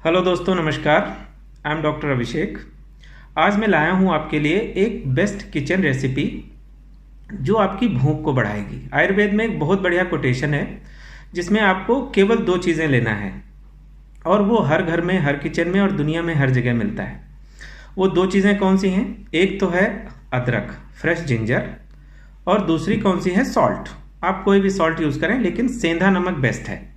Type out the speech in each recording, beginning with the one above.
Hello दोस्तों, नमस्कार। I am doctor अभिषेक। आज मैं लाया हूँ आपके लिए एक बेस्ट किचन रेसिपी जो आपकी भूख को बढ़ाएगी। आयुर्वेद में एक बहुत बढ़िया कोटेशन है जिसमें आपको केवल 2 चीज़ें लेना है और वो हर घर में, हर किचन में और दुनिया में हर जगह मिलता है। वो 2 चीज़ें कौन सी हैं? एक तो है अदरक, फ्रेश जिंजर, और दूसरी कौन सी है? सॉल्ट। आप कोई भी सॉल्ट यूज़ करें लेकिन सेंधा नमक बेस्ट है।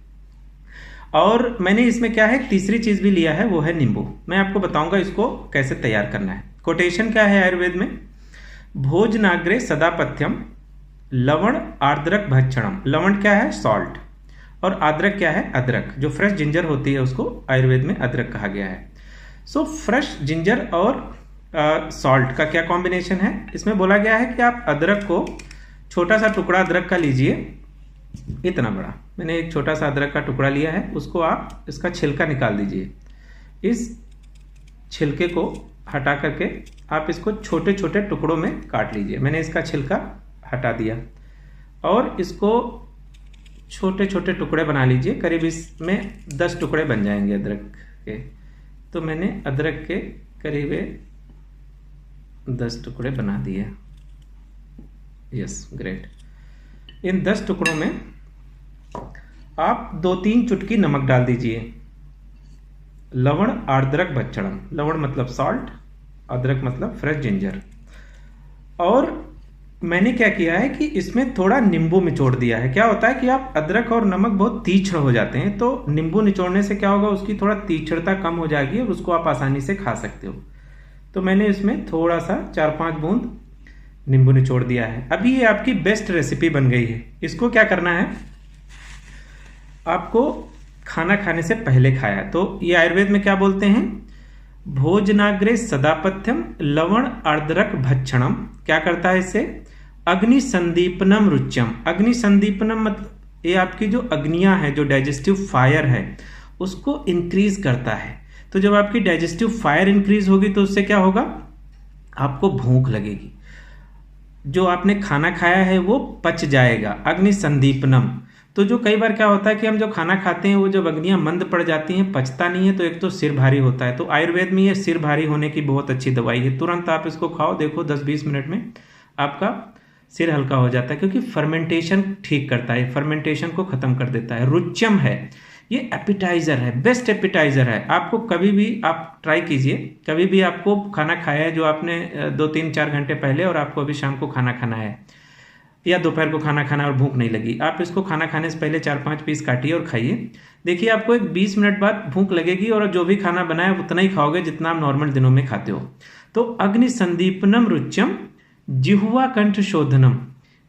और मैंने इसमें क्या है, तीसरी चीज़ भी लिया है, वो है नींबू। मैं आपको बताऊंगा इसको कैसे तैयार करना है। कोटेशन क्या है आयुर्वेद में? भोजनाग्रे सदा पथ्यम लवण आर्द्रक भक्षणम। लवण क्या है? सॉल्ट। और आद्रक क्या है? अदरक। जो फ्रेश जिंजर होती है उसको आयुर्वेद में अदरक कहा गया है। सो फ्रेश जिंजर और सॉल्ट का क्या कॉम्बिनेशन है? इसमें बोला गया है कि आप अदरक को, छोटा सा टुकड़ा अदरक का लीजिए, इतना बड़ा। मैंने एक छोटा सा अदरक का टुकड़ा लिया है, उसको आप इसका छिलका निकाल दीजिए। इस छिलके को हटा करके आप इसको छोटे छोटे टुकड़ों में काट लीजिए। मैंने इसका छिलका हटा दिया और इसको छोटे छोटे टुकड़े बना लीजिए। करीब इसमें 10 टुकड़े बन जाएंगे अदरक के। तो मैंने अदरक के करीब 10 टुकड़े बना दिए। Yes, great. इन 10 टुकड़ों में आप 2-3 चुटकी नमक डाल दीजिए। लवण आर्द्रक भक्षणम। लवण मतलब सॉल्ट, अदरक मतलब फ्रेश जिंजर। और मैंने क्या किया है कि इसमें थोड़ा नींबू निचोड़ दिया है। क्या होता है कि आप अदरक और नमक बहुत तीक्ष्ण हो जाते हैं, तो नींबू निचोड़ने से क्या होगा, उसकी थोड़ा तीक्ष्णता कम हो जाएगी और उसको आप आसानी से खा सकते हो। तो मैंने इसमें थोड़ा सा 4-5 बूंद नींबू निचोड़ दिया है। अभी ये आपकी बेस्ट रेसिपी बन गई है। इसको क्या करना है, आपको खाना खाने से पहले खाया। तो ये आयुर्वेद में क्या बोलते हैं? भोजनाग्रे सदापथ्यम लवण आर्द्रक भक्षणम। क्या करता है इससे? अग्नि संदीपनम रुच्यम। अग्नि संदीपनम मतलब ये आपकी जो अग्नियां है, जो डाइजेस्टिव फायर है, उसको इंक्रीज करता है। तो जब आपकी डाइजेस्टिव फायर इंक्रीज होगी तो उससे क्या होगा, आपको भूख लगेगी। जो आपने खाना खाया है वो पच जाएगा। अग्नि संदीपनम। तो जो कई बार क्या होता है कि हम जो खाना खाते हैं वो जब अग्नियां मंद पड़ जाती हैं, पचता नहीं है, तो एक तो सिर भारी होता है। तो आयुर्वेद में ये सिर भारी होने की बहुत अच्छी दवाई है। तुरंत आप इसको खाओ, देखो 10-20 मिनट में आपका सिर हल्का हो जाता है, क्योंकि फर्मेंटेशन ठीक करता है, फर्मेंटेशन को खत्म कर देता है। रुच्यम है, ये एपिटाइजर है, बेस्ट एपिटाइजर है। आपको कभी भी आप ट्राई कीजिए, कभी भी आपको खाना खाया है जो आपने 2-3-4 घंटे पहले, और आपको अभी शाम को खाना खाना है या दोपहर को खाना खाना और भूख नहीं लगी, आप इसको खाना खाने से पहले 4-5 पीस काटिए और खाइए। देखिए आपको एक 20 मिनट बाद भूख लगेगी और जो भी खाना बनाए उतना ही खाओगे जितना आप नॉर्मल दिनों में खाते हो। तो अग्नि संदीपनम रुच्यम जिह्वा कंठ शोधनम।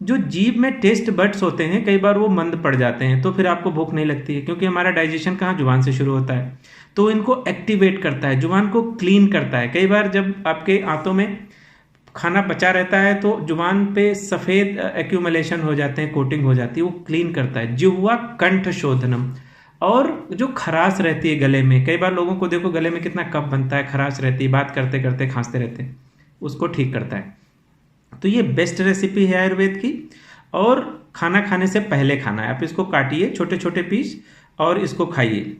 जो जीभ में टेस्ट बड्स होते हैं, कई बार वो मंद पड़ जाते हैं, तो फिर आपको भूख नहीं लगती है, क्योंकि हमारा डाइजेशन कहाँ, जुबान से शुरू होता है। तो इनको एक्टिवेट करता है, जुबान को क्लीन करता है। कई बार जब आपके आंतों में खाना बचा रहता है तो जुबान पे सफ़ेद एक्यूमुलेशन हो जाते हैं, कोटिंग हो जाती है, वो क्लीन करता है। जिह्वा कंठ शोधनम। और जो खराश रहती है गले में, कई बार लोगों को देखो गले में कितना कफ बनता है, खराश रहती है, बात करते करते खांसते रहते हैं, उसको ठीक करता है। तो ये बेस्ट रेसिपी है आयुर्वेद की। और खाना खाने से पहले खाना है। आप इसको काटिए छोटे छोटे पीस और इसको खाइए।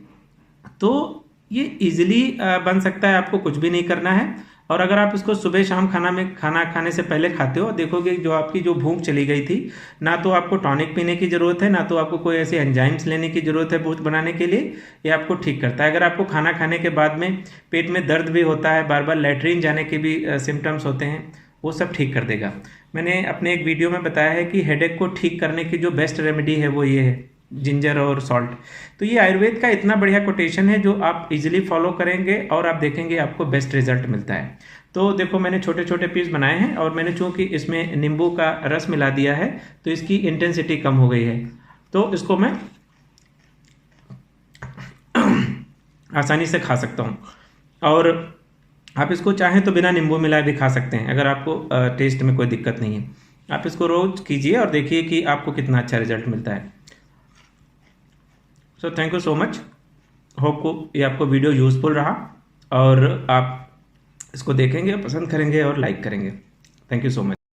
तो ये इजीली बन सकता है, आपको कुछ भी नहीं करना है। और अगर आप इसको सुबह शाम खाना खाने से पहले खाते हो, देखोगे जो आपकी जो भूख चली गई थी, ना तो आपको टॉनिक पीने की जरूरत है, ना तो आपको कोई ऐसे एंजाइम्स लेने की जरूरत है बूस्ट बनाने के लिए। ये आपको ठीक करता है। अगर आपको खाना खाने के बाद में पेट में दर्द भी होता है, बार बार लैट्रिन जाने के भी सिम्टम्स होते हैं, वो सब ठीक कर देगा। मैंने अपने एक वीडियो में बताया है कि हेडेक को ठीक करने की जो बेस्ट रेमेडी है वो ये है, जिंजर और सॉल्ट। तो ये आयुर्वेद का इतना बढ़िया कोटेशन है जो आप इजीली फॉलो करेंगे और आप देखेंगे आपको बेस्ट रिजल्ट मिलता है। तो देखो मैंने छोटे छोटे पीस बनाए हैं और मैंने चूंकि इसमें नींबू का रस मिला दिया है तो इसकी इंटेंसिटी कम हो गई है। तो इसको मैं आसानी से खा सकता हूँ। और आप इसको चाहें तो बिना नींबू मिलाए भी खा सकते हैं, अगर आपको टेस्ट में कोई दिक्कत नहीं है। आप इसको रोज कीजिए और देखिए कि आपको कितना अच्छा रिजल्ट मिलता है। So thank you so much. Hope को ये आपको वीडियो यूजफुल रहा और आप इसको देखेंगे, पसंद करेंगे और लाइक करेंगे। Thank you so much.